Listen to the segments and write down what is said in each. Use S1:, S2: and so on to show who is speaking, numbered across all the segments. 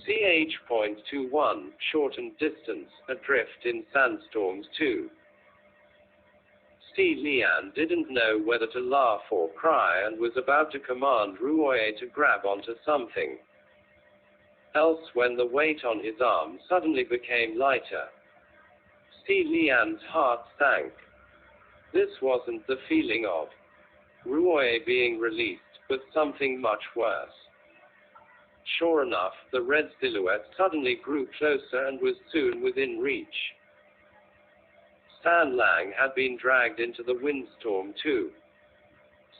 S1: Ch.21, shortened distance, adrift in Sandstorms 2. Lian didn't know whether to laugh or cry and was about to command Ruoye to grab onto something else when the weight on his arm suddenly became lighter. Lian's heart sank. This wasn't the feeling of Ruoye being released, but something much worse. Sure enough, the red silhouette suddenly grew closer and was soon within reach. San Lang had been dragged into the windstorm too.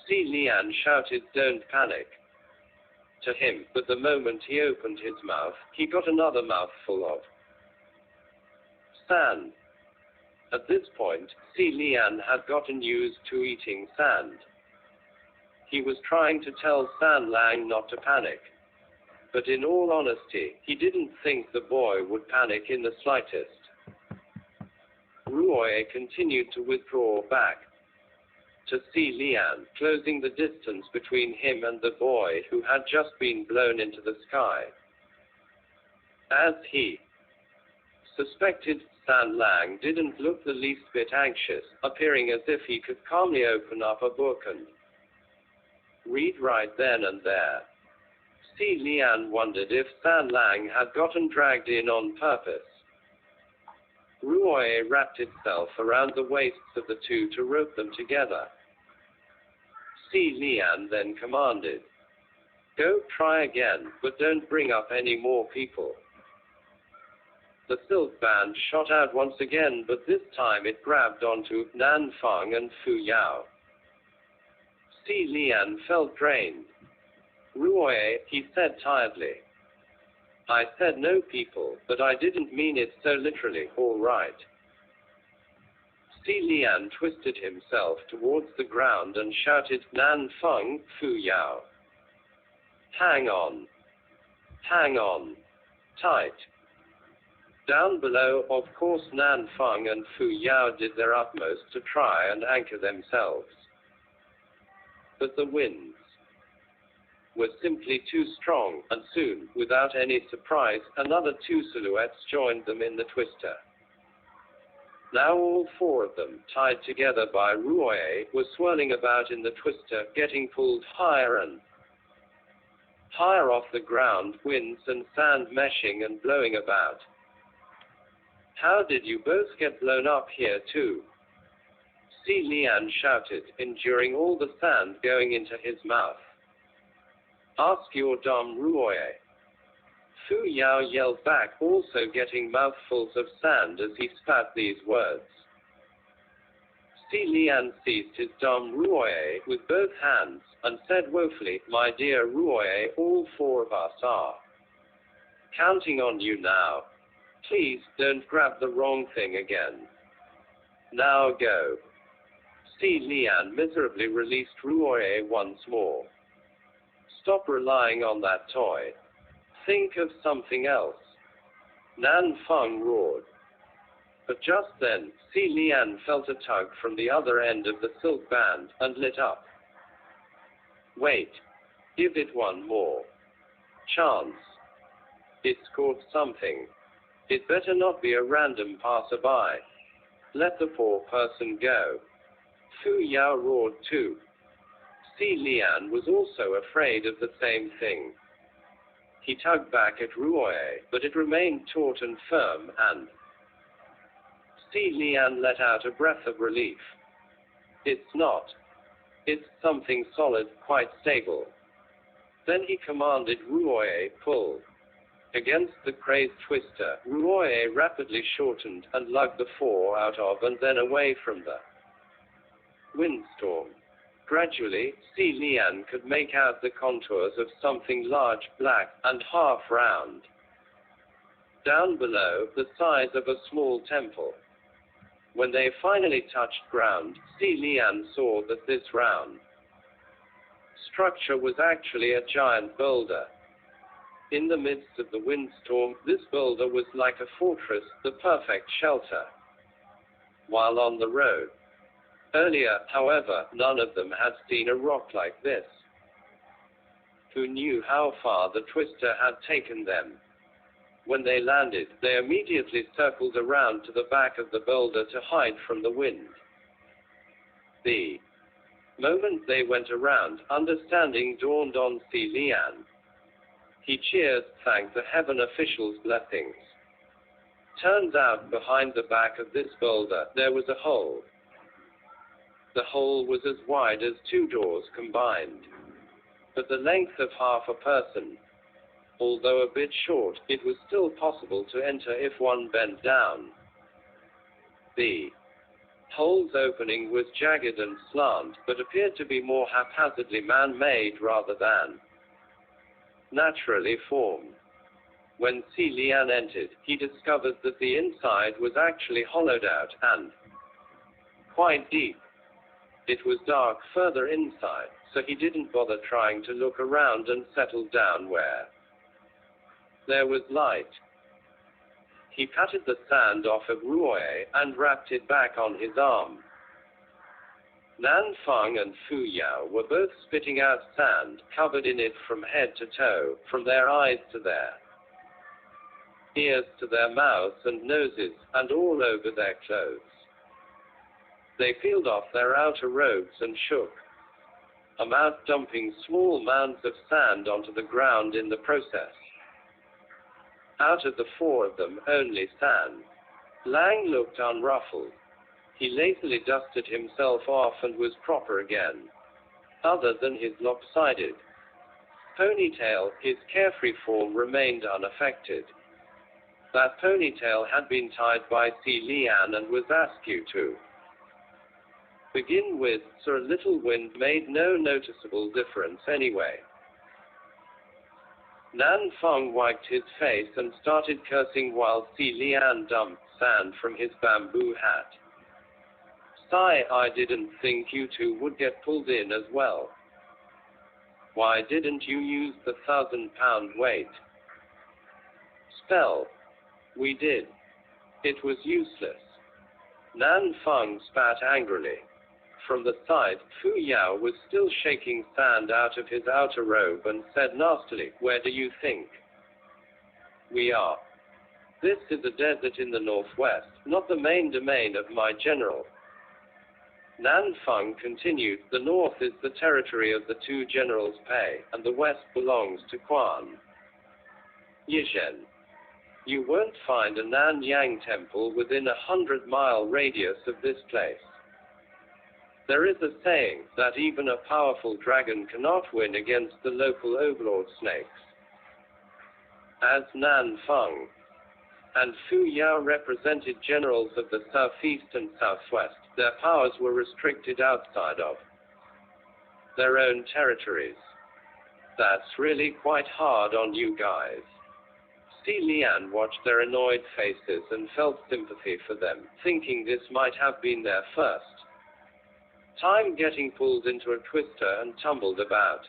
S1: Lian shouted, "Don't panic," to him, but the moment he opened his mouth, he got another mouthful of sand. At this point, Lian had gotten used to eating sand. He was trying to tell San Lang not to panic. But in all honesty, he didn't think the boy would panic in the slightest. Ruoye continued to withdraw back to Lian, closing the distance between him and the boy who had just been blown into the sky. As he suspected, San Lang didn't look the least bit anxious, appearing as if he could calmly open up a book and read right then and there. Lian wondered if San Lang had gotten dragged in on purpose. Ruoye wrapped itself around the waists of the two to rope them together. Lian then commanded, "Go try again, but don't bring up any more people." The silk band shot out once again, but this time it grabbed onto Nan Feng and Fu Yao. Lian felt drained. "Ruoye," he said tiredly. "I said no people, but I didn't mean it so literally, all right." Lian twisted himself towards the ground and shouted, "Nan Feng, Fu Yao. Hang on. Hang on. Tight." Down below, of course, Nan Feng and Fu Yao did their utmost to try and anchor themselves. But the winds were simply too strong, and soon, without any surprise, another two silhouettes joined them in the twister. Now all four of them, tied together by Ruoye, were swirling about in the twister, getting pulled higher and higher off the ground, winds and sand meshing and blowing about. "How did you both get blown up here too?" Lian shouted, enduring all the sand going into his mouth. "Ask your dumb Ruoye." Fu Yao yelled back, also getting mouthfuls of sand as he spat these words. Lian seized his dumb Ruoye with both hands, and said woefully, "My dear Ruoye, all four of us are counting on you now. Please, don't grab the wrong thing again. Now go." Lian miserably released Ruoye once more. "Stop relying on that toy. Think of something else," Nan Feng roared. But just then, Lian felt a tug from the other end of the silk band, and lit up. "Wait. Give it one more chance. It's caught something. It better not be a random passerby. Let the poor person go." Fu Yao roared too. Lian was also afraid of the same thing. He tugged back at Ruoye, but it remained taut and firm, and Lian let out a breath of relief. "It's not. It's something solid, quite stable." Then he commanded Ruoye, "Pull." Against the crazed twister, Ruoye rapidly shortened, and lugged the four out of and then away from the windstorm. Gradually, Lian could make out the contours of something large, black, and half round. Down below, the size of a small temple. When they finally touched ground, Lian saw that this round structure was actually a giant boulder. In the midst of the windstorm, this boulder was like a fortress, the perfect shelter. While on the road earlier, however, none of them had seen a rock like this. Who knew how far the twister had taken them? When they landed, they immediately circled around to the back of the boulder to hide from the wind. The moment they went around, understanding dawned on Si Lian. He cheered, thanked the heaven officials' blessings. Turns out behind the back of this boulder, there was a hole. The hole was as wide as 2 doors combined, but the length of half a person. Although a bit short, it was still possible to enter if one bent down. The hole's opening was jagged and slant, but appeared to be more haphazardly man-made rather than naturally formed. When Si Lian entered, he discovered that the inside was actually hollowed out and quite deep. It was dark further inside, so he didn't bother trying to look around and settled down where there was light. He patted the sand off of Ruoye and wrapped it back on his arm. Nan Feng and Fu Yao were both spitting out sand, covered in it from head to toe, from their eyes to their ears to their mouths and noses, and all over their clothes. They peeled off their outer robes and shook them out, dumping small mounds of sand onto the ground in the process. Out of the 4 of them, only San Lang looked unruffled. He lazily dusted himself off and was proper again. Other than his lopsided ponytail, his carefree form remained unaffected. That ponytail had been tied by Si Lian and was askew to begin with, so a little wind made no noticeable difference anyway. Nan Feng wiped his face and started cursing while Si Lian dumped sand from his bamboo hat. Sigh, I didn't think you two would get pulled in as well. Why didn't you use the 1,000-pound weight spell? We did. It was useless. Nan Feng spat angrily. From the side, Fu Yao was still shaking sand out of his outer robe and said nastily, "Where do you think we are? This is a desert in the northwest, not the main domain of my general." Nan Feng continued, "The north is the territory of the 2 generals Pei, and the west belongs to Quan Yizhen. You won't find a Nanyang temple within a 100-mile radius of this place. There is a saying that even a powerful dragon cannot win against the local overlord snakes." As Nan Feng and Fu Yao represented generals of the southeast and southwest, their powers were restricted outside of their own territories. That's really quite hard on you guys. Si Lian watched their annoyed faces and felt sympathy for them, thinking this might have been their first time getting pulled into a twister and tumbled about.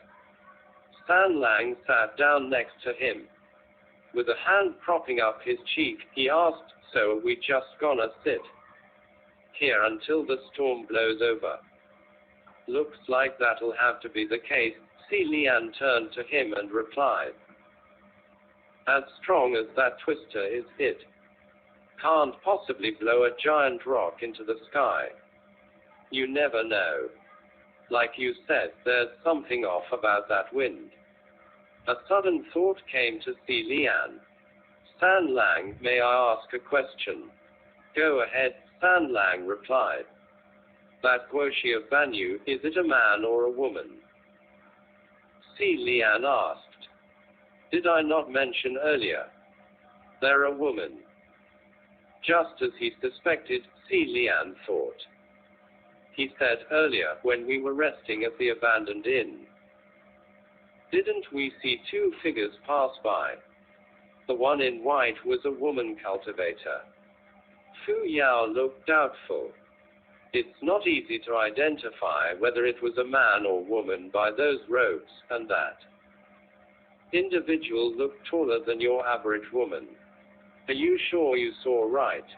S1: San Lang sat down next to him. With a hand propping up his cheek, he asked, "So are we just gonna sit here until the storm blows over?" "Looks like that'll have to be the case." Si Lian turned to him and replied, "As strong as that twister is, it can't possibly blow a giant rock into the sky. You never know. Like you said, there's something off about that wind." A sudden thought came to Si Lian. "San Lang, may I ask a question?" "Go ahead," San Lang replied. "That Guoxi of Banyu, is it a man or a woman?" Si Lian asked. "Did I not mention earlier? They're a woman." Just as he suspected, Si Lian thought. "He said earlier, when we were resting at the abandoned inn, didn't we see 2 figures pass by? The one in white was a woman cultivator." Fu Yao looked doubtful. "It's not easy to identify whether it was a man or woman by those robes, and that individual looked taller than your average woman. Are you sure you saw right?"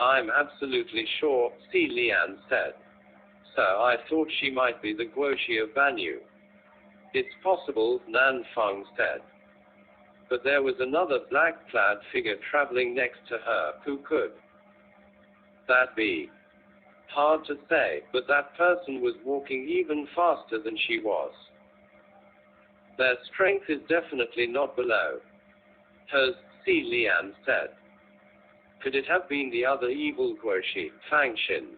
S1: "I'm absolutely sure," Si Lian said. "So I thought she might be the Guoxi of Banyu." "It's possible," Nan Feng said. but there was another black-clad figure traveling next to her. Who could that be? Hard to say, but that person was walking even faster than she was. Their strength is definitely not below hers, Si Lian said. Could it have been the other evil Guoshi, Fangxin?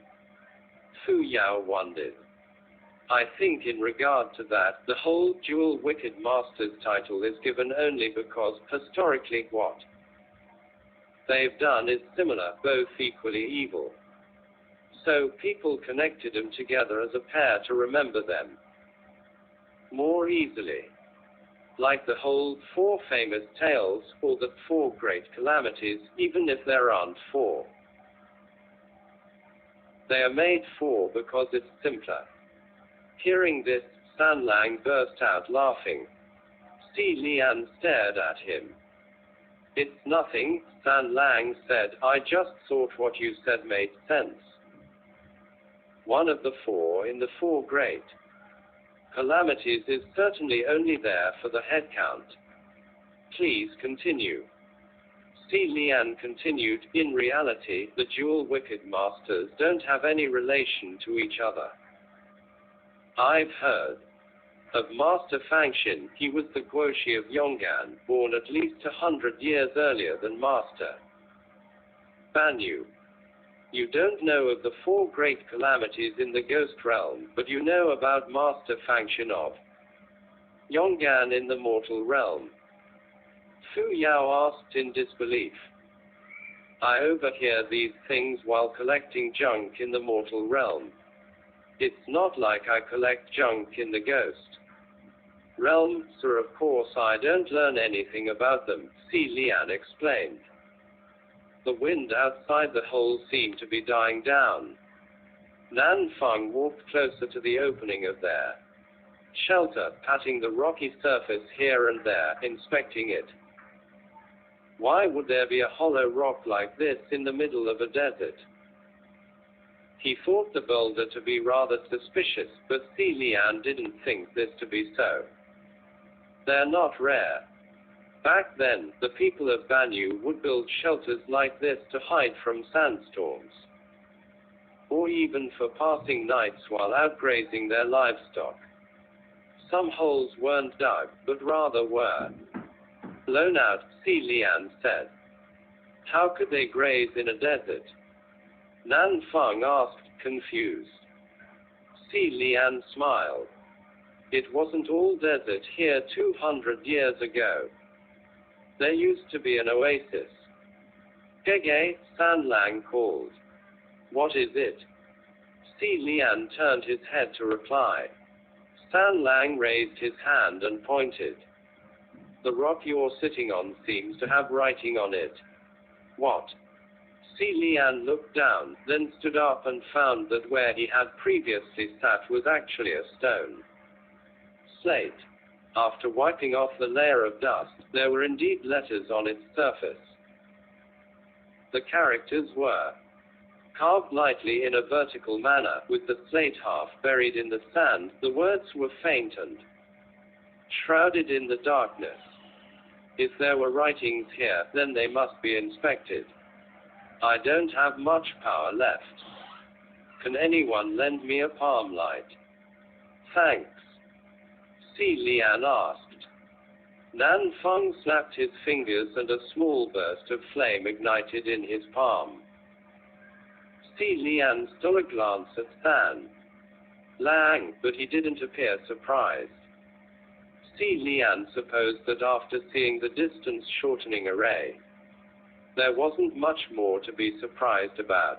S1: Fu Yao wondered. I think in regard to that, the whole dual Wicked Masters title is given only because, historically, what they've done is similar, both equally evil. So people connected them together as a pair to remember them more easily. Like the whole 4 famous tales, or the 4 great calamities, even if there aren't 4. They are made 4 because it's simpler. Hearing this, San Lang burst out laughing. Si Lian stared at him. It's nothing, San Lang said. I just thought what you said made sense. One of the 4 in the 4 great calamities is certainly only there for the head count. Please continue. Si Lian continued, in reality, the dual Wicked Masters don't have any relation to each other. I've heard of Master Fangxin. He was the Guoshi of Yong'an, born at least 100 years earlier than Master Banyu. You don't know of the 4 great calamities in the ghost realm, but you know about Master Fangxin of Yong'an in the mortal realm. Fu Yao asked in disbelief. I overhear these things while collecting junk in the mortal realm. It's not like I collect junk in the ghost realm, sir. Of course I don't learn anything about them, Si Lian explained. The wind outside the hole seemed to be dying down. Nan Feng walked closer to the opening of their shelter, patting the rocky surface here and there, inspecting it. Why would there be a hollow rock like this in the middle of a desert? He thought the boulder to be rather suspicious, but Si Lian didn't think this to be so. They're not rare. Back then, the people of Banyu would build shelters like this to hide from sandstorms, or even for passing nights while out grazing their livestock. Some holes weren't dug, but rather were blown out, Si Lian said. How could they graze in a desert? Nan Feng asked, confused. Si Lian smiled. It wasn't all desert here 200 years ago. There used to be an oasis. Gege, San Lang called. What is it? Si Lian turned his head to reply. San Lang raised his hand and pointed. The rock you're sitting on seems to have writing on it. What? Si Lian looked down, then stood up and found that where he had previously sat was actually a stone slate. After wiping off the layer of dust, there were indeed letters on its surface. The characters were carved lightly in a vertical manner, with the slate half buried in the sand. The words were faint and shrouded in the darkness. If there were writings here, then they must be inspected. I don't have much power left. Can anyone lend me a palm light? Thanks. Si Lian asked. Nan Feng snapped his fingers and a small burst of flame ignited in his palm. Si Lian stole a glance at San Lang, but he didn't appear surprised. Si Lian supposed that after seeing the distance shortening array, there wasn't much more to be surprised about.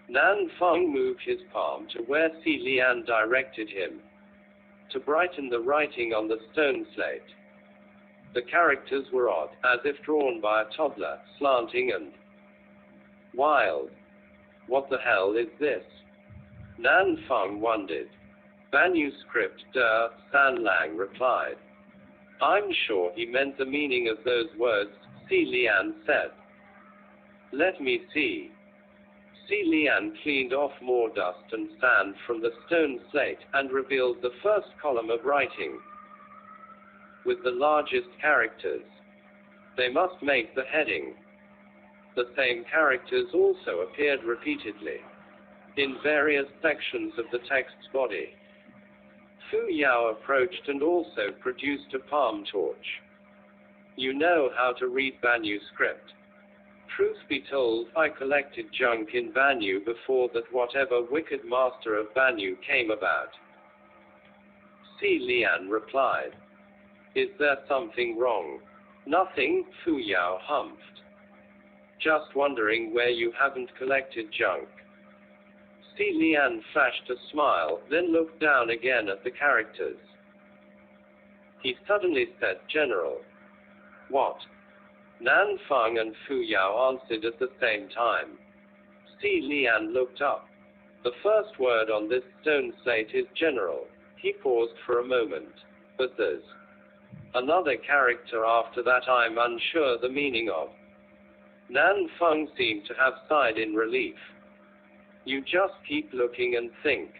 S1: Nan Feng moved his palm to where Si Lian directed him, to brighten the writing on the stone slate. The characters were odd, as if drawn by a toddler, slanting and wild. What the hell is this? Nan Feng wondered. Banyu script, San Lang replied. I'm sure he meant the meaning of those words, Si Lian said. Let me see. Si Lian cleaned off more dust and sand from the stone slate, and revealed the first column of writing, with the largest characters. They must make the heading. The same characters also appeared repeatedly in various sections of the text's body. Fu Yao approached and also produced a palm torch. You know how to read Banyu script. Truth be told, I collected junk in Banyu before that whatever wicked master of Banyu came about. Si Lian replied. Is there something wrong? Nothing, Fu Yao humphed. Just wondering where you haven't collected junk. Si Lian flashed a smile, then looked down again at the characters. He suddenly said, General. What? Nan Feng and Fu Yao answered at the same time. Si Lian looked up. The first word on this stone slate is General. He paused for a moment. But there's another character after that I'm unsure the meaning of. Nan Feng seemed to have sighed in relief. You just keep looking and think.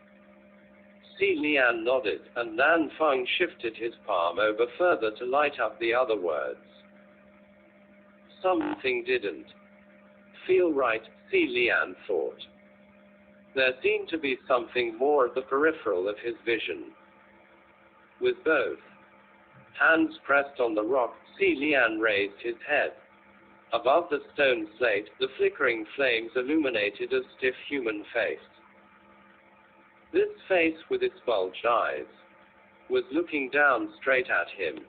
S1: Si Lian nodded, and Nan Feng shifted his palm over further to light up the other words. Something didn't feel right, Si Lian thought. There seemed to be something more at the peripheral of his vision. With both hands pressed on the rock, Si Lian raised his head. Above the stone slate, the flickering flames illuminated a stiff human face. This face, with its bulged eyes, was looking down straight at him.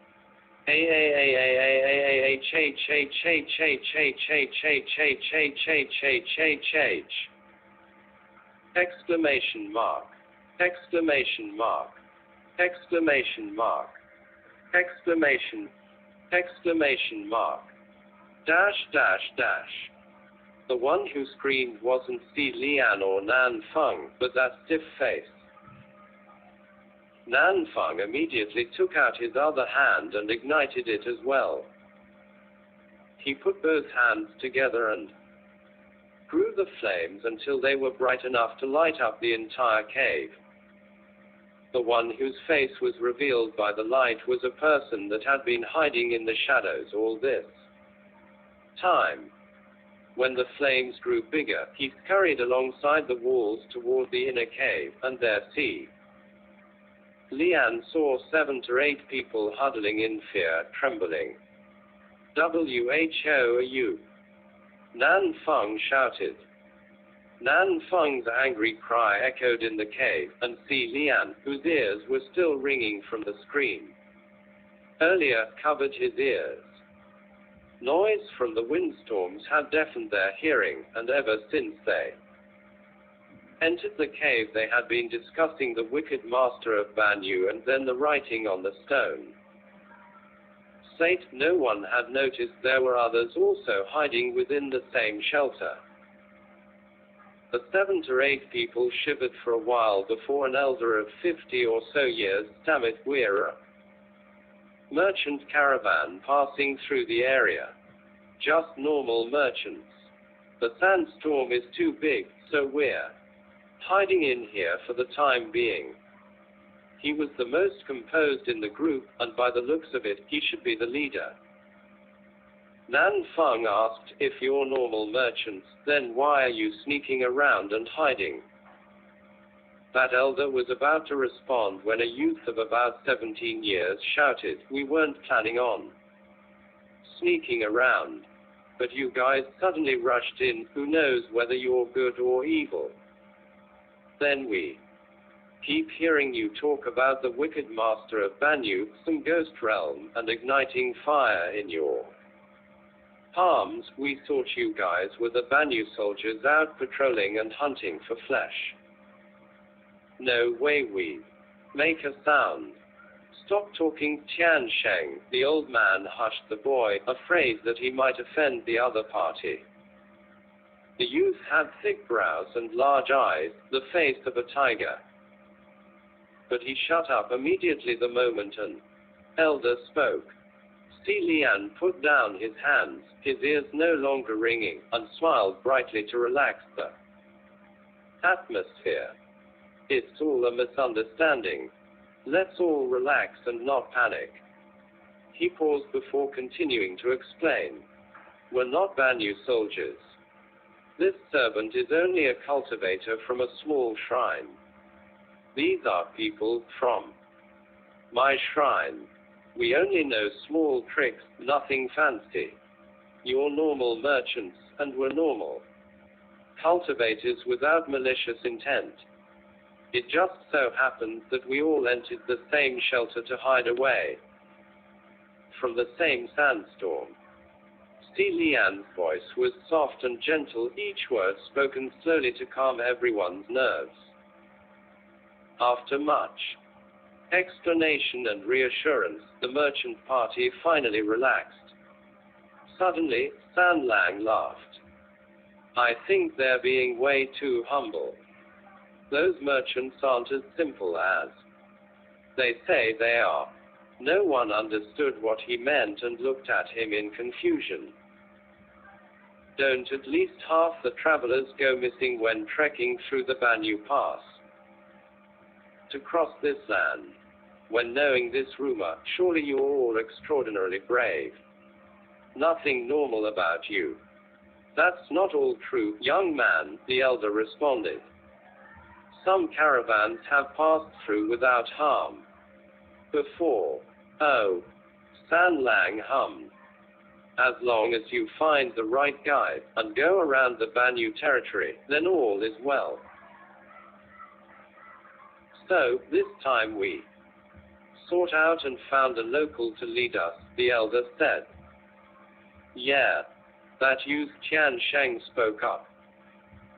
S1: Exclamation mark. Exclamation mark. Exclamation mark. Exclamation. Exclamation mark. Dash dash dash. The one who screamed wasn't Si Lian or Nan Feng, but that stiff face. Nan Feng immediately took out his other hand and ignited it as well. He put both hands together and grew the flames until they were bright enough to light up the entire cave. The one whose face was revealed by the light was a person that had been hiding in the shadows all this time. When the flames grew bigger, he scurried alongside the walls toward the inner cave, and there Si Lian saw 7 to 8 people huddling in fear, trembling. Who are you? Nan Feng shouted. Nan Feng's angry cry echoed in the cave, and Si Lian, whose ears were still ringing from the scream earlier, covered his ears. Noise from the windstorms had deafened their hearing, and ever since they entered the cave they had been discussing the wicked master of Banyu and then the writing on the stone slate. No one had noticed there were others also hiding within the same shelter. The 7 to 8 people shivered for a while before an elder of 50 or so years stammered, "We're a merchant caravan passing through the area. Just normal merchants. The sandstorm is too big, so we're hiding in here for the time being." He was the most composed in the group, and by the looks of it, he should be the leader. Nan Feng asked, "If you're normal merchants, then why are you sneaking around and hiding?" That elder was about to respond when a youth of about 17 years shouted, "We weren't planning on sneaking around. But you guys suddenly rushed in. Who knows whether you're good or evil? Then we keep hearing you talk about the wicked master of Banyu, some ghost realm, and igniting fire in your palms. We thought you guys were the Banyu soldiers out patrolling and hunting for flesh. No way we make a sound. Stop talking, Tian Sheng." The old man hushed the boy, afraid that he might offend the other party. The youth had thick brows and large eyes, the face of a tiger. But he shut up immediately the moment an elder spoke. Si Lian put down his hands, his ears no longer ringing, and smiled brightly to relax the atmosphere. "It's all a misunderstanding. Let's all relax and not panic. He paused before continuing to explain. We're not Banyu soldiers. This servant is only a cultivator from a small shrine. These are people from my shrine. We only know small tricks, nothing fancy. You're normal merchants, and we're normal cultivators without malicious intent. It just so happens that we all entered the same shelter to hide away from the same sandstorm. Si Lian's voice was soft and gentle, each word spoken slowly to calm everyone's nerves. After much explanation and reassurance, the merchant party finally relaxed. Suddenly, San Lang laughed. I think they're being way too humble. Those merchants aren't as simple as they say they are. No one understood what he meant and looked at him in confusion. Don't at least half the travelers go missing when trekking through the Banyu Pass? To cross this land, when knowing this rumor, surely you're all extraordinarily brave. Nothing normal about you. That's not all true, young man, the elder responded. Some caravans have passed through without harm before. Oh, San Lang hummed. As long as you find the right guide, and go around the Banyu territory, then all is well. So, this time we sought out and found a local to lead us, the elder said. Yeah, that youth Tian Sheng spoke up.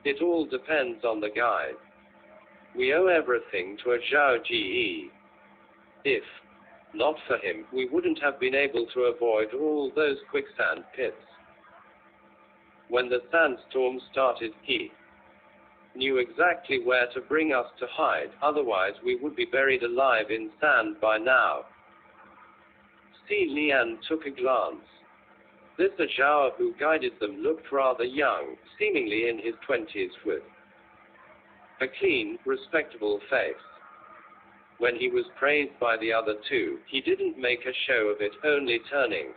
S1: It all depends on the guide. We owe everything to a Zhao Ji. If not for him, we wouldn't have been able to avoid all those quicksand pits. When the sandstorm started, he knew exactly where to bring us to hide, otherwise we would be buried alive in sand by now. Si Lian took a glance. This Zhao who guided them looked rather young, seemingly in his 20s, with a clean, respectable face. When he was praised by the other two, he didn't make a show of it, only turning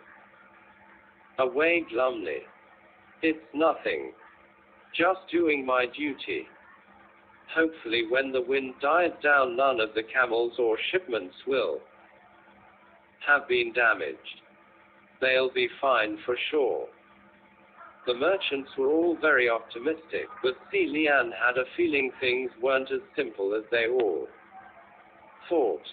S1: away glumly. It's nothing. Just doing my duty. Hopefully when the wind dies down, none of the camels or shipments will have been damaged. They'll be fine for sure. The merchants were all very optimistic, but Si Lian had a feeling things weren't as simple as they all thought.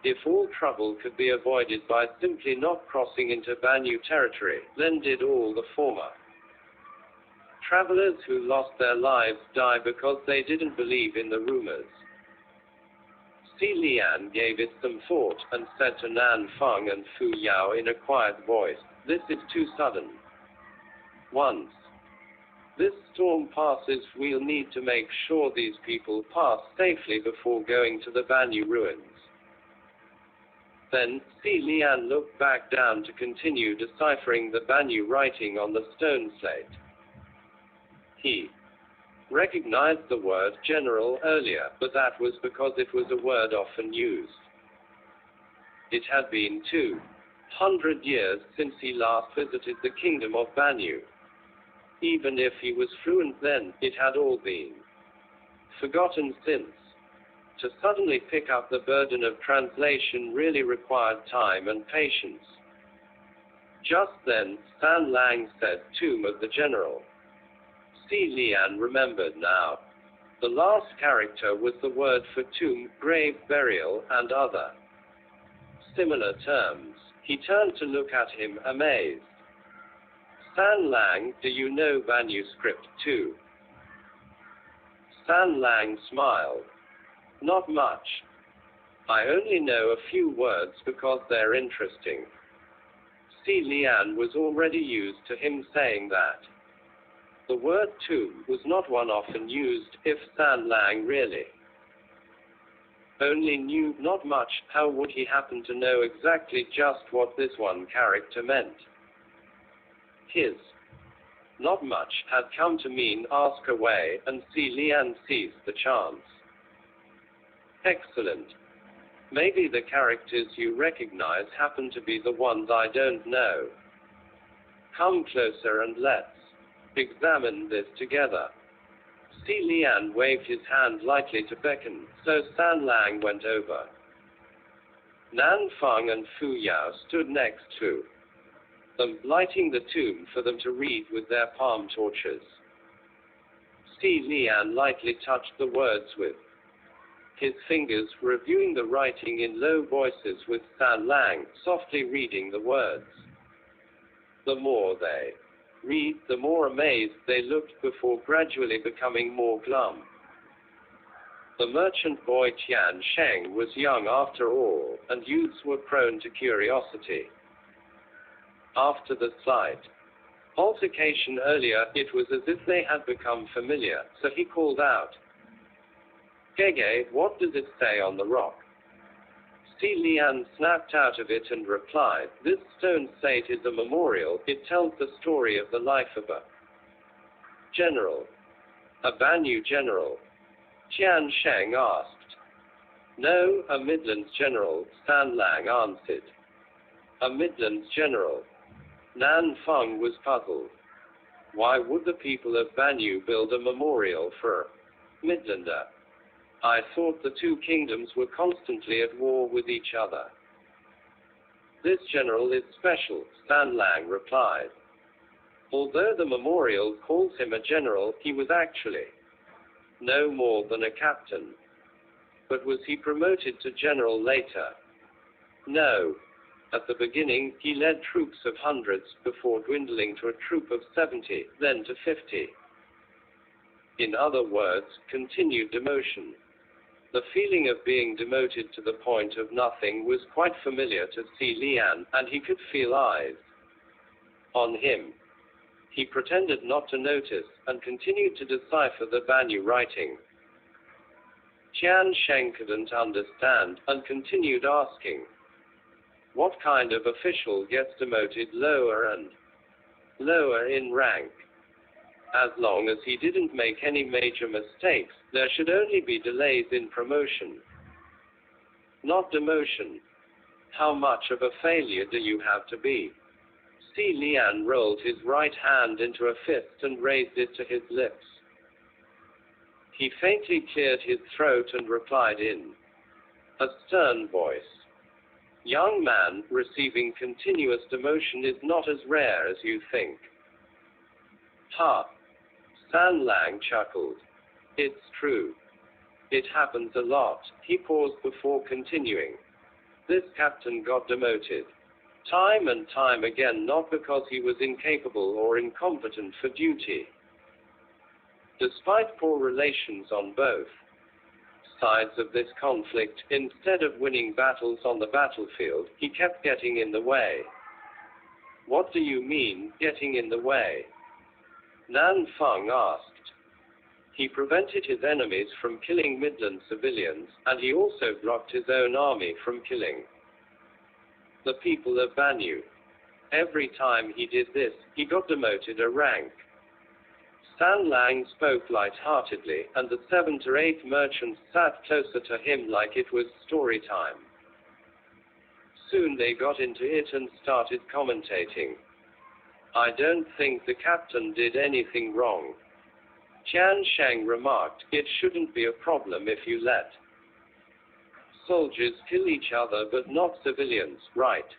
S1: If all trouble could be avoided by simply not crossing into Banyu territory, then did all the former travelers who lost their lives die because they didn't believe in the rumors? Si Lian gave it some thought, and said to Nan Feng and Fu Yao in a quiet voice, this is too sudden. Once this storm passes, we'll need to make sure these people pass safely before going to the Banyu ruins. Then, Si Lian looked back down to continue deciphering the Banyu writing on the stone slate. He recognized the word general earlier, but that was because it was a word often used. It had been 200 years since he last visited the kingdom of Banyu. Even if he was fluent then, it had all been forgotten since. To suddenly pick up the burden of translation really required time and patience. Just then, San Lang said, tomb of the general. Si Lian remembered now. The last character was the word for tomb, grave, burial, and other similar terms. He turned to look at him, amazed. San Lang, do you know Banyu script too? San Lang smiled. Not much. I only know a few words because they're interesting. Si Lian was already used to him saying that. The word tomb was not one often used, if San Lang really only knew not much, how would he happen to know exactly just what this one character meant? His not much had come to mean ask away, and Si Lian seized the chance. Excellent. Maybe the characters you recognize happen to be the ones I don't know. Come closer and let's examine this together. Si Lian waved his hand lightly to beckon, so San Lang went over. Nan Feng and Fu Yao stood next to them, lighting the tomb for them to read with their palm torches. Si Lian lightly touched the words with his fingers, reviewing the writing in low voices, with San Lang softly reading the words. The more they read, the more amazed they looked, before gradually becoming more glum. The merchant boy Tian Sheng was young after all, and youths were prone to curiosity. After the slight altercation earlier, it was as if they had become familiar, so he called out, "Gege, what does it say on the rock?" Si Lian snapped out of it and replied, "This stone slate is a memorial. It tells the story of the life of a general." "A Banyu general?" Tian Sheng asked. "No, a Midlands general," San Lang answered. "A Midlands general?" Nan Feng was puzzled. Why would the people of Banyu build a memorial for a Midlander? I thought the two kingdoms were constantly at war with each other. "This general is special," San Lang replied. Although the memorial calls him a general, he was actually no more than a captain. But was he promoted to general later? No. At the beginning, he led troops of hundreds, before dwindling to a troop of 70, then to 50. In other words, continued demotion. The feeling of being demoted to the point of nothing was quite familiar to Si Lian, and he could feel eyes on him. He pretended not to notice, and continued to decipher the Banyu writing. Tian Sheng couldn't understand, and continued asking, "What kind of official gets demoted lower and lower in rank? As long as he didn't make any major mistakes, there should only be delays in promotion, not demotion. How much of a failure do you have to be?" Si Lian rolled his right hand into a fist and raised it to his lips. He faintly cleared his throat and replied in a stern voice, "Young man, receiving continuous demotion is not as rare as you think." "Ha!" San Lang chuckled. "It's true. It happens a lot." He paused before continuing. "This captain got demoted time and time again, not because he was incapable or incompetent for duty. Despite poor relations on both sides of this conflict, instead of winning battles on the battlefield, he kept getting in the way." "What do you mean, getting in the way?" Nan Feng asked. "He prevented his enemies from killing Midland civilians, and he also blocked his own army from killing the people of Banyu. Every time he did this, he got demoted a rank." San Lang spoke light-heartedly, and the 7 to 8 merchants sat closer to him like it was story time. Soon they got into it and started commentating. "I don't think the captain did anything wrong," Tian Sheng remarked. "It shouldn't be a problem if you let soldiers kill each other, but not civilians, right?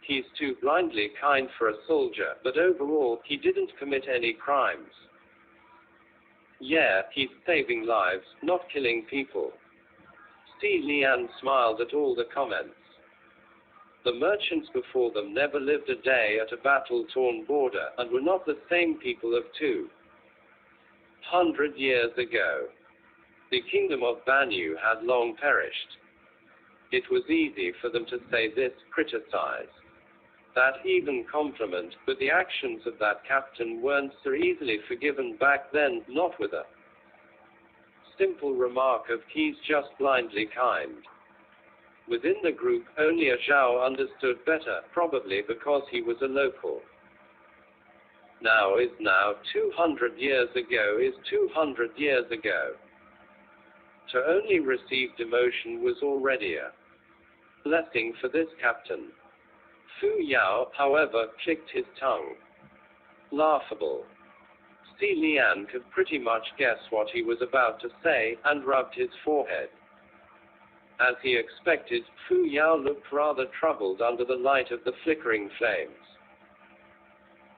S1: He's too blindly kind for a soldier, but overall, he didn't commit any crimes. Yeah, he's saving lives, not killing people." Si Lian smiled at all the comments. The merchants before them never lived a day at a battle-torn border, and were not the same people of 200 years ago. The kingdom of Banyu had long perished. It was easy for them to say this, criticize that, even compliment, but the actions of that captain weren't so easily forgiven back then, not with a simple remark of "he's just blindly kind." Within the group, only a Zhao understood better, probably because he was a local. Now is now, 200 years ago is 200 years ago. To only receive demotion was already a blessing for this captain. Fu Yao, however, clicked his tongue. Laughable. Si Lian could pretty much guess what he was about to say, and rubbed his forehead. As he expected, Fu Yao looked rather troubled under the light of the flickering flames.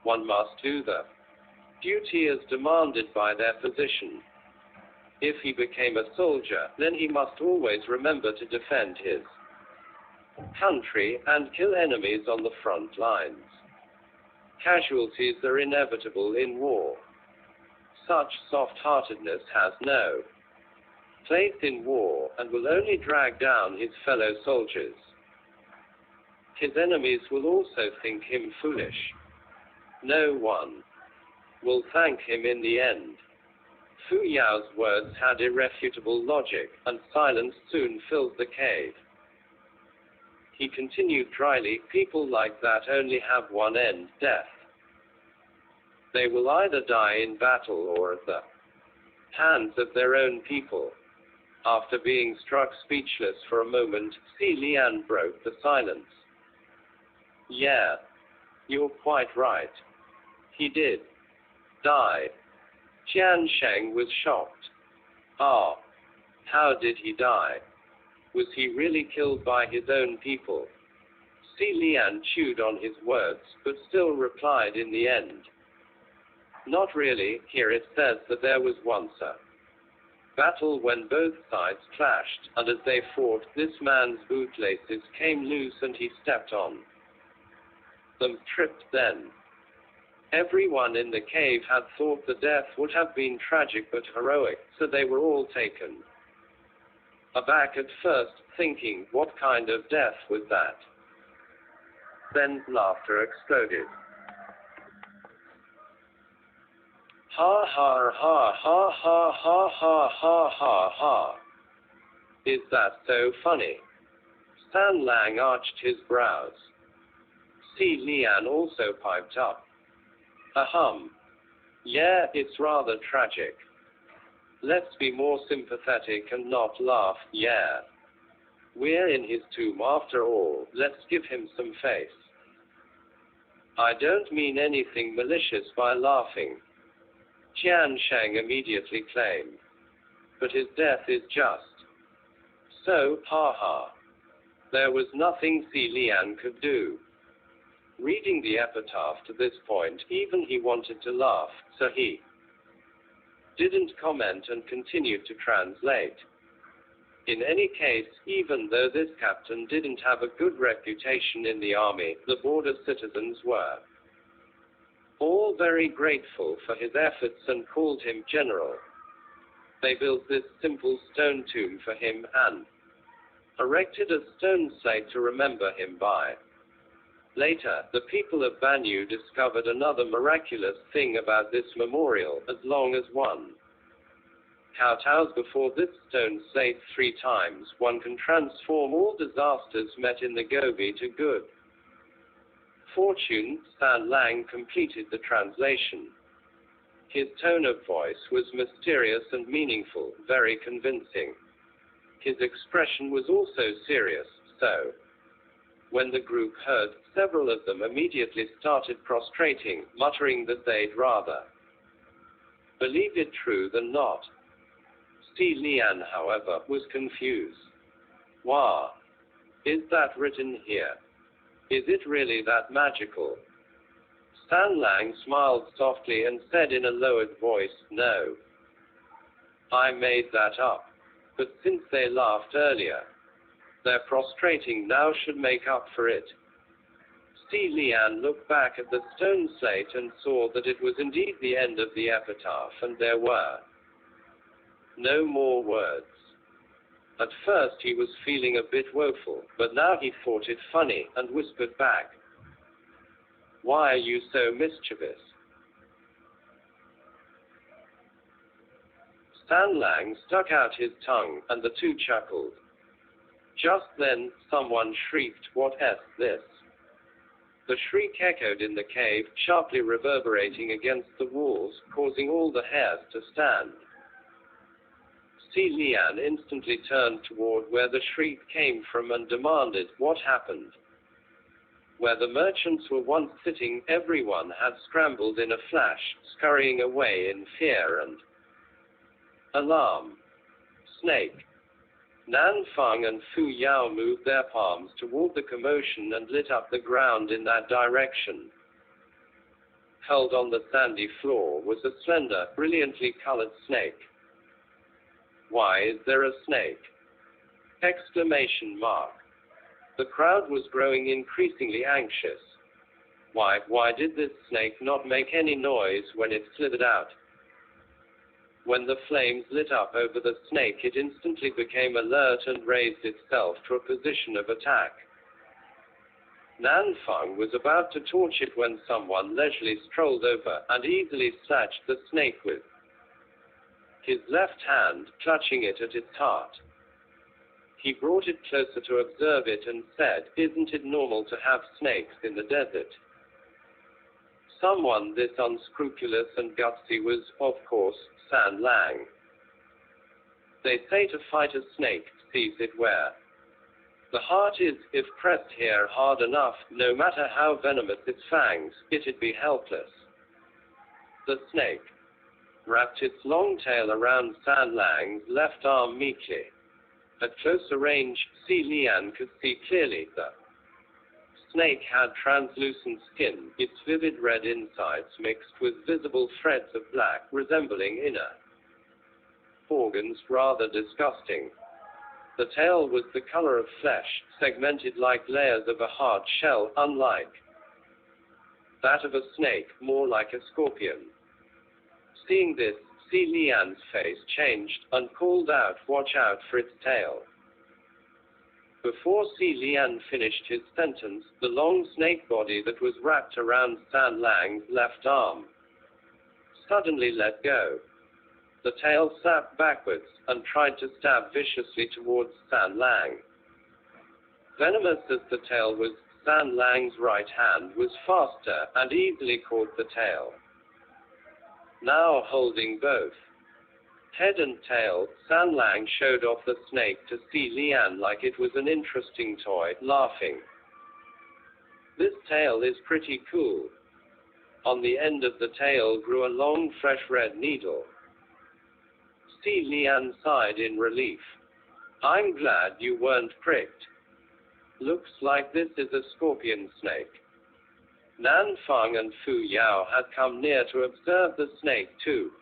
S1: One must do the duty as demanded by their position. If he became a soldier, then he must always remember to defend his country and kill enemies on the front lines. Casualties are inevitable in war. Such soft-heartedness has no place in war, and will only drag down his fellow soldiers. His enemies will also think him foolish. No one will thank him in the end. Fu Yao's words had irrefutable logic, and silence soon filled the cave. He continued dryly, people like that only have one end, death. They will either die in battle or at the hands of their own people. After being struck speechless for a moment, Si Lian broke the silence. Yeah, you're quite right. He did die. Jian Sheng was shocked. Ah, how did he die? Was he really killed by his own people? Si Lian chewed on his words, but still replied in the end. Not really. Here it says that there was once a battle when both sides clashed, and as they fought, this man's bootlaces came loose and he stepped on them, tripped then. Everyone in the cave had thought the death would have been tragic but heroic, so they were all taken aback at first, thinking, what kind of death was that? Then laughter exploded. Ha ha ha ha ha ha ha ha ha ha. Is that so funny? Stan Lang arched his brows. Si Lian also piped up. Ahem. Yeah, it's rather tragic. Let's be more sympathetic and not laugh, yeah. We're in his tomb after all, let's give him some face. I don't mean anything malicious by laughing, Jian Sheng immediately claimed. But his death is just. So, ha. There was nothing Si Lian could do. Reading the epitaph to this point, even he wanted to laugh, so he didn't comment and continued to translate. In any case, even though this captain didn't have a good reputation in the army, the border citizens were all very grateful for his efforts and called him general. They built this simple stone tomb for him and erected a stone slate to remember him by. Later, the people of Banyu discovered another miraculous thing about this memorial, as long as one kowtows before this stone slate 3 times, one can transform all disasters met in the Gobi to good fortune. Stan Lang completed the translation. His tone of voice was mysterious and meaningful, very convincing. His expression was also serious, so when the group heard, several of them immediately started prostrating, muttering that they'd rather believe it true than not. Si Lian, however, was confused. Wah! Is that written here? Is it really that magical? Stan Lang smiled softly and said in a lowered voice, no. I made that up. But since they laughed earlier, their prostrating now should make up for it. Si Lian looked back at the stone slate and saw that it was indeed the end of the epitaph, and there were no more words. At first he was feeling a bit woeful, but now he thought it funny, and whispered back, why are you so mischievous? Stan Lang stuck out his tongue, and the two chuckled. Just then, someone shrieked, what is this? The shriek echoed in the cave, sharply reverberating against the walls, causing all the hairs to stand. Si Lian instantly turned toward where the shriek came from and demanded, "What happened?" Where the merchants were once sitting, everyone had scrambled in a flash, scurrying away in fear and alarm. Snake. Nan Feng and Fu Yao moved their palms toward the commotion and lit up the ground in that direction. Held on the sandy floor was a slender, brilliantly colored snake. "Why is there a snake?" Exclamation mark. The crowd was growing increasingly anxious. Why did this snake not make any noise when it slithered out? When the flames lit up over the snake, it instantly became alert and raised itself to a position of attack. Nan Feng was about to torch it when someone leisurely strolled over and easily snatched the snake with his left hand, clutching it at its heart. He brought it closer to observe it and said, "Isn't it normal to have snakes in the desert?" Someone this unscrupulous and gutsy was, of course, San Lang. They say to fight a snake, seize it where the heart is. If pressed here hard enough, no matter how venomous its fangs, it'd be helpless. The snake wrapped its long tail around San Lang's left arm meekly. At closer range, Si Lian could see clearly. The snake had translucent skin, its vivid red insides mixed with visible threads of black, resembling inner organs, rather disgusting. The tail was the color of flesh, segmented like layers of a hard shell, unlike that of a snake, more like a scorpion. Seeing this, Si Lian's face changed, and called out, "Watch out for its tail." Before Si Lian finished his sentence, the long snake body that was wrapped around San Lang's left arm suddenly let go. The tail snapped backwards, and tried to stab viciously towards San Lang. Venomous as the tail was, San Lang's right hand was faster, and easily caught the tail. Now holding both head and tail, San Lang showed off the snake to Si Lian like it was an interesting toy, laughing. "This tail is pretty cool." On the end of the tail grew a long fresh red needle. Si Lian sighed in relief. "I'm glad you weren't pricked. Looks like this is a scorpion snake." Nan Feng and Fu Yao had come near to observe the snake too.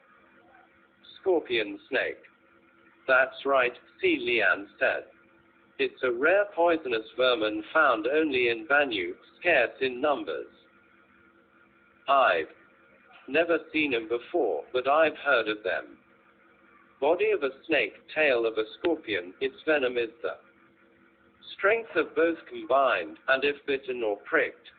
S1: "Scorpion snake." "That's right," Si Lian said. "It's a rare poisonous vermin found only in Banyu, scarce in numbers. I've never seen them before, but I've heard of them. Body of a snake, tail of a scorpion, its venom is the strength of both combined, and if bitten or pricked."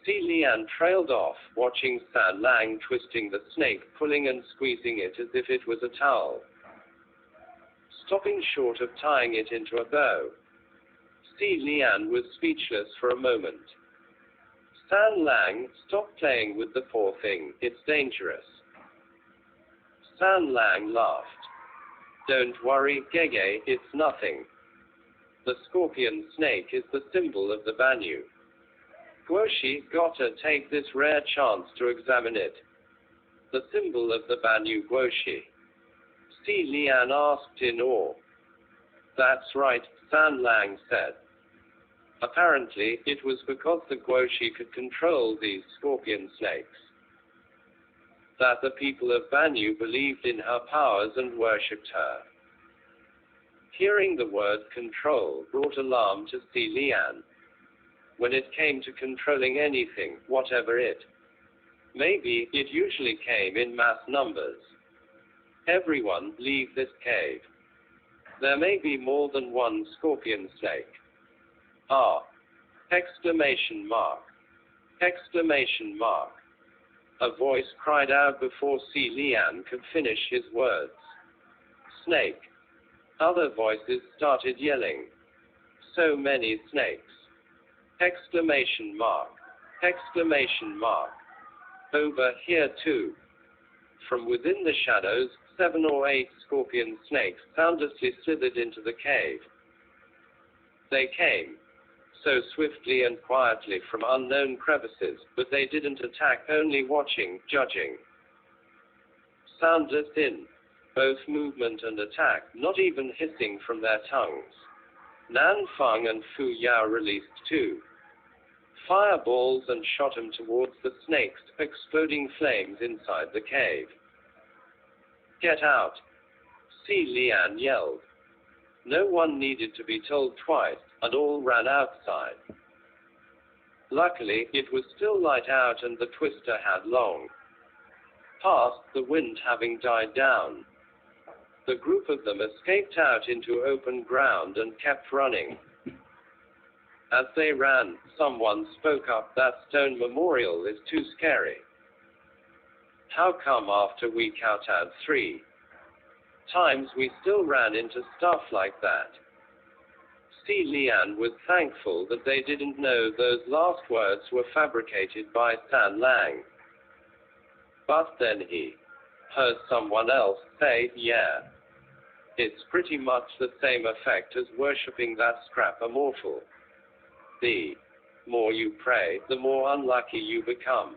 S1: Si Lian trailed off, watching San Lang twisting the snake, pulling and squeezing it as if it was a towel. Stopping short of tying it into a bow, Si Lian was speechless for a moment. "San Lang, stop playing with the poor thing, it's dangerous." San Lang laughed. "Don't worry, Gege, it's nothing. The scorpion snake is the symbol of the Banyu. Guoshi, gotta take this rare chance to examine it." "The symbol of the Banyu Guoshi?" Si Lian asked in awe. "That's right," San Lang said. "Apparently, it was because the Guoshi could control these scorpion snakes that the people of Banyu believed in her powers and worshipped her." Hearing the word control brought alarm to Si Lian. When it came to controlling anything, whatever it may be, it usually came in mass numbers. "Everyone, leave this cave. There may be more than one scorpion snake." "Ah!" Exclamation mark. Exclamation mark. A voice cried out before Si Lian could finish his words. "Snake." Other voices started yelling. "So many snakes." Exclamation mark. Exclamation mark. "Over here too." From within the shadows, 7 or 8 scorpion snakes soundlessly slithered into the cave. They came so swiftly and quietly from unknown crevices, but they didn't attack, only watching, judging. Soundless in both movement and attack, not even hissing from their tongues. Nan Feng and Fu Yao released 2 fireballs and shot him towards the snakes, exploding flames inside the cave. "Get out!" Si Lian yelled. No one needed to be told twice, and all ran outside. Luckily, it was still light out and the twister had long passed, the wind having died down. The group of them escaped out into open ground and kept running. As they ran, someone spoke up, "That stone memorial is too scary. How come after we counted 3 times we still ran into stuff like that?" Si Lian was thankful that they didn't know those last words were fabricated by San Lang. But then he heard someone else say, "Yeah, it's pretty much the same effect as worshipping that scrap immortal. The more you pray, the more unlucky you become.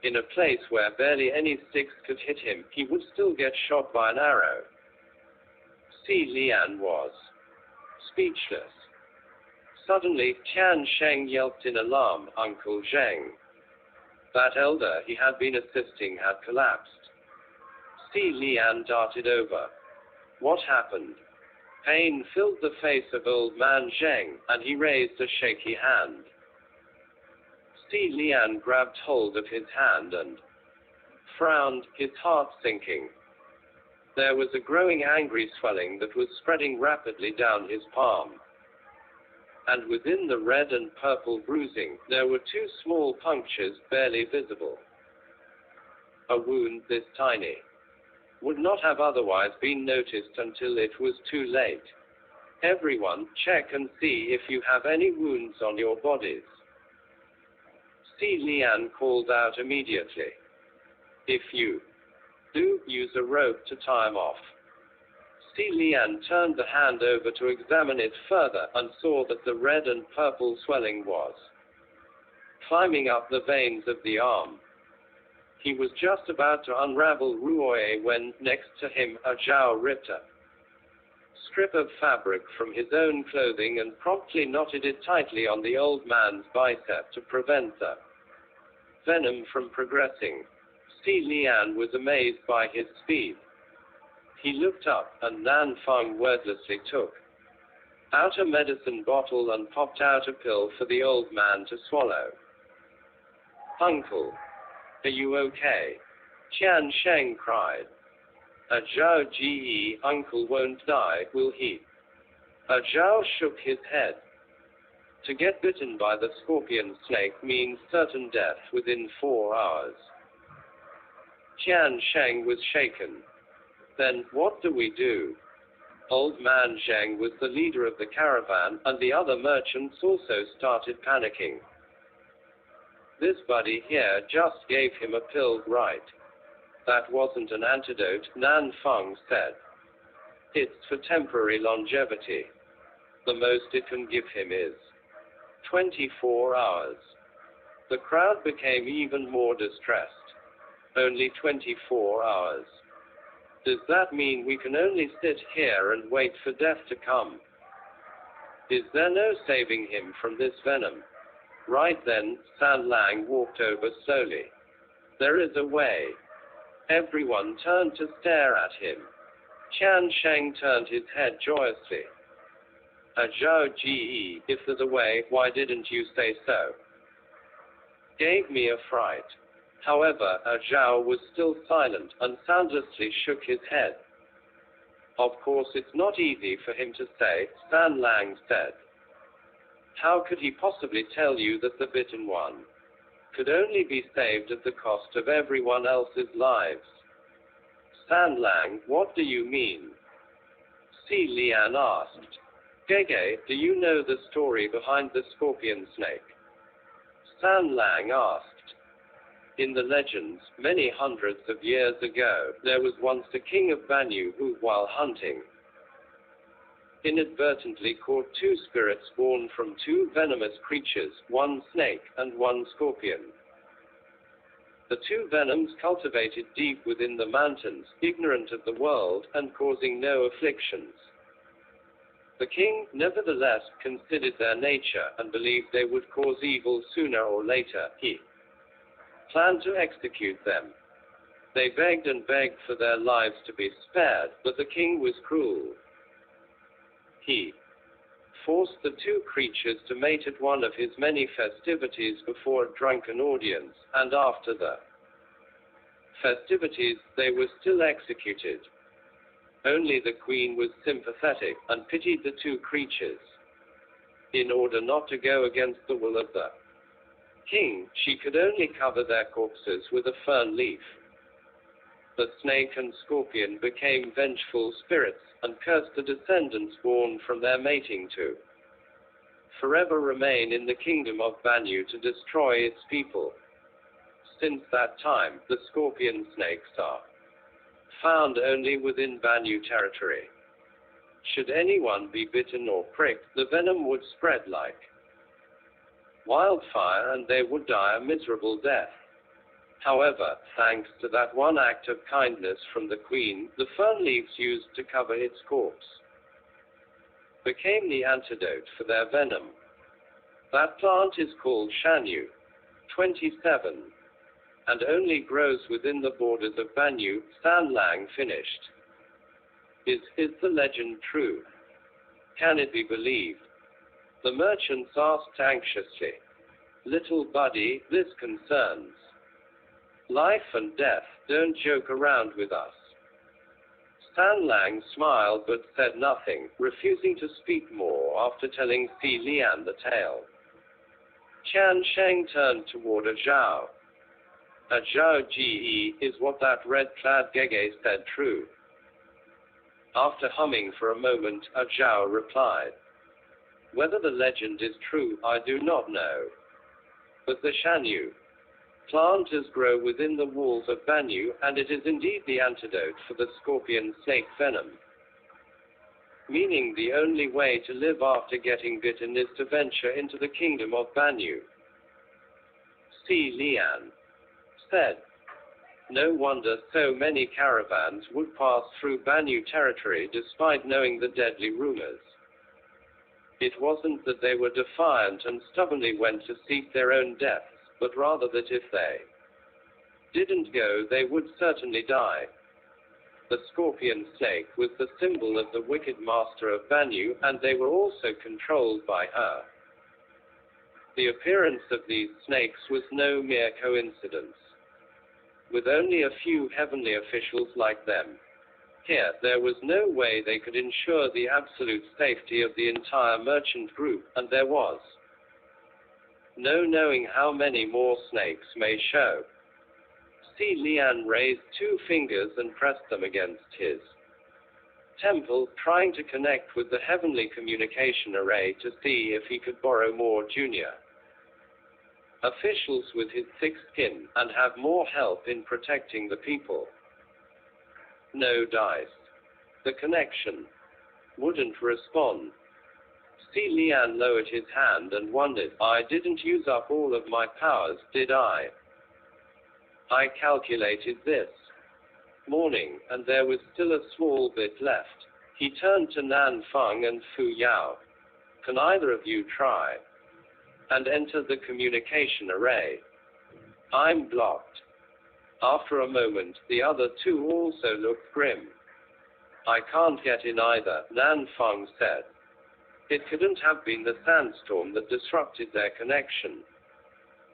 S1: In a place where barely any sticks could hit him, he would still get shot by an arrow." Si Lian was speechless. Suddenly, Tian Sheng yelped in alarm, "Uncle Zheng!" That elder he had been assisting had collapsed. Si Lian darted over. What happened? Pain filled the face of old man Zheng, and he raised a shaky hand. Si Lian grabbed hold of his hand and frowned, his heart sinking. There was a growing angry swelling that was spreading rapidly down his palm. And within the red and purple bruising, there were 2 small punctures barely visible. A wound this tiny would not have otherwise been noticed until it was too late. "Everyone, check and see if you have any wounds on your bodies." Si Lian called out immediately. "If you do, use a rope to tie him off." Si Lian turned the hand over to examine it further, and saw that the red and purple swelling was climbing up the veins of the arm. He was just about to unravel Ruoye when, next to him, a Zhao ripped a strip of fabric from his own clothing and promptly knotted it tightly on the old man's bicep to prevent the venom from progressing. Si Lian was amazed by his speed. He looked up, and Nan Feng wordlessly took out a medicine bottle and popped out a pill for the old man to swallow. "Uncle, are you okay?" Tian Sheng cried. "A Zhao Ji, uncle won't die, will he?" A Zhao shook his head. To get bitten by the scorpion snake means certain death within 4 hours. Tian Sheng was shaken. "Then, what do we do?" Old man Zheng was the leader of the caravan, and the other merchants also started panicking. "This buddy here just gave him a pill, right? That wasn't an antidote," Nan Feng said. "It's for temporary longevity. The most it can give him is 24 hours. The crowd became even more distressed. "Only 24 hours. Does that mean we can only sit here and wait for death to come? Is there no saving him from this venom?" Right then, San Lang walked over slowly. "There is a way." Everyone turned to stare at him. Tian Sheng turned his head joyously. "A Zhao Ji, if there's a way, why didn't you say so?" Gave me a fright. However, a Zhao was still silent, and soundlessly shook his head. "Of course it's not easy for him to say," San Lang said. "How could he possibly tell you that the bitten one could only be saved at the cost of everyone else's lives?" "San Lang, what do you mean?" Si Lian asked. "Gege, do you know the story behind the scorpion snake?" San Lang asked. In the legends, many hundreds of years ago, there was once a king of Banyu who, while hunting, inadvertently caught two spirits born from two venomous creatures, one snake and one scorpion. The two venoms cultivated deep within the mountains, ignorant of the world, and causing no afflictions. The king, nevertheless, considered their nature, and believed they would cause evil sooner or later. He planned to execute them. They begged and begged for their lives to be spared, but the king was cruel. He forced the two creatures to mate at one of his many festivities before a drunken audience, and after the festivities, they were still executed. Only the queen was sympathetic, and pitied the two creatures. In order not to go against the will of the king, she could only cover their corpses with a fern leaf. The snake and scorpion became vengeful spirits, and cursed the descendants born from their mating to forever remain in the kingdom of Banyu to destroy its people. Since that time, the scorpion snakes are found only within Banyu territory. Should anyone be bitten or pricked, the venom would spread like wildfire, and they would die a miserable death. However, thanks to that one act of kindness from the queen, the fern leaves used to cover its corpse became the antidote for their venom. That plant is called Shanyu 27, and only grows within the borders of Banyu. Sanlang finished. Is the legend true? Can it be believed? The merchants asked anxiously. Little buddy, this concerns life and death, don't joke around with us. Sanlang smiled but said nothing, refusing to speak more after telling Si Lian the tale. Qian Sheng turned toward a Zhao. A Zhao Ji is what that red-clad Gege said true? After humming for a moment, a Zhao replied. Whether the legend is true, I do not know. But the Shanyu planters grow within the walls of Banyu, and it is indeed the antidote for the scorpion snake venom. Meaning the only way to live after getting bitten is to venture into the kingdom of Banyu. Si Lian said. No wonder so many caravans would pass through Banyu territory despite knowing the deadly rumors. It wasn't that they were defiant and stubbornly went to seek their own deaths, but rather that if they didn't go, they would certainly die. The scorpion snake was the symbol of the wicked master of Banyu, and they were also controlled by her. The appearance of these snakes was no mere coincidence. With only a few heavenly officials like them here, there was no way they could ensure the absolute safety of the entire merchant group, and there was no knowing how many more snakes may show. Si Lian raised two fingers and pressed them against his temple, trying to connect with the heavenly communication array to see if he could borrow more junior officials with his thick skin, and have more help in protecting the people. No dice. The connection wouldn't respond. Si Lian lowered his hand and wondered, I didn't use up all of my powers, did I? I calculated this morning, and there was still a small bit left. He turned to Nan Feng and Fu Yao. Can either of you try and enter the communication array? I'm blocked. After a moment, the other two also looked grim. I can't get in either, Nan Feng said. It couldn't have been the sandstorm that disrupted their connection.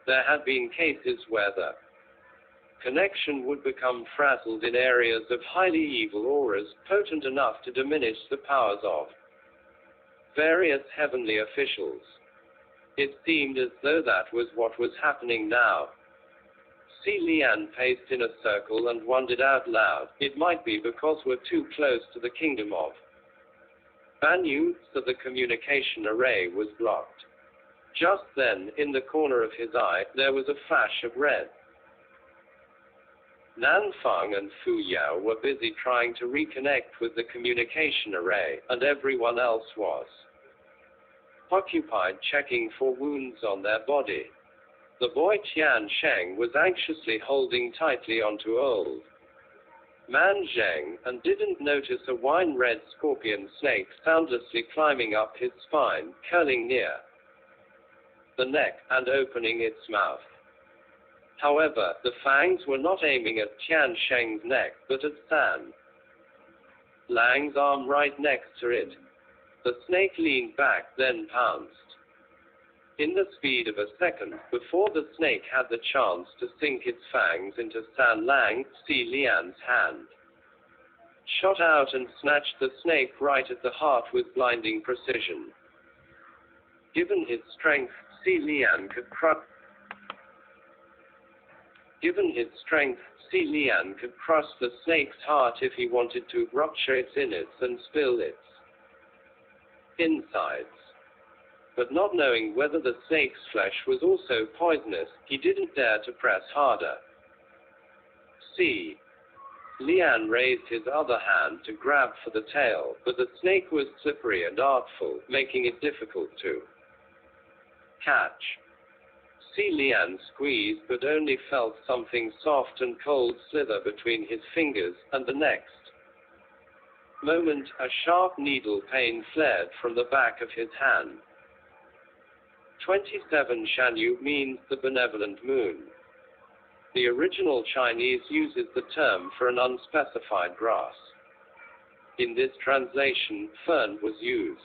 S1: There had been cases where the connection would become frazzled in areas of highly evil auras, potent enough to diminish the powers of various heavenly officials. It seemed as though that was what was happening now. Si Lian paced in a circle and wondered out loud, it might be because we're too close to the kingdom of Banyu, so the communication array was blocked. Just then, in the corner of his eye, there was a flash of red Nan Feng and Fu Yao were busy trying to reconnect with the communication array, and everyone else was occupied checking for wounds on their body. The boy Tian Sheng was anxiously holding tightly onto old Man Zheng, and didn't notice a wine-red scorpion snake soundlessly climbing up his spine, curling near the neck, and opening its mouth. However, the fangs were not aiming at Tian Sheng's neck, but at San Lang's arm right next to it. The snake leaned back, then pounced. In the speed of a second, before the snake had the chance to sink its fangs into San Lang, Si Lian's hand shot out and snatched the snake right at the heart with blinding precision. Given his strength, Si Lian could crush the snake's heart if he wanted to, rupture its innards and spill its insides. But not knowing whether the snake's flesh was also poisonous, he didn't dare to press harder. Si Lian raised his other hand to grab for the tail, but the snake was slippery and artful, making it difficult to catch. Si Lian squeezed, but only felt something soft and cold slither between his fingers, and the next moment, a sharp needle pain flared from the back of his hand. 27 Shanyu means the benevolent moon. The original Chinese uses the term for an unspecified grass. In this translation, fern was used.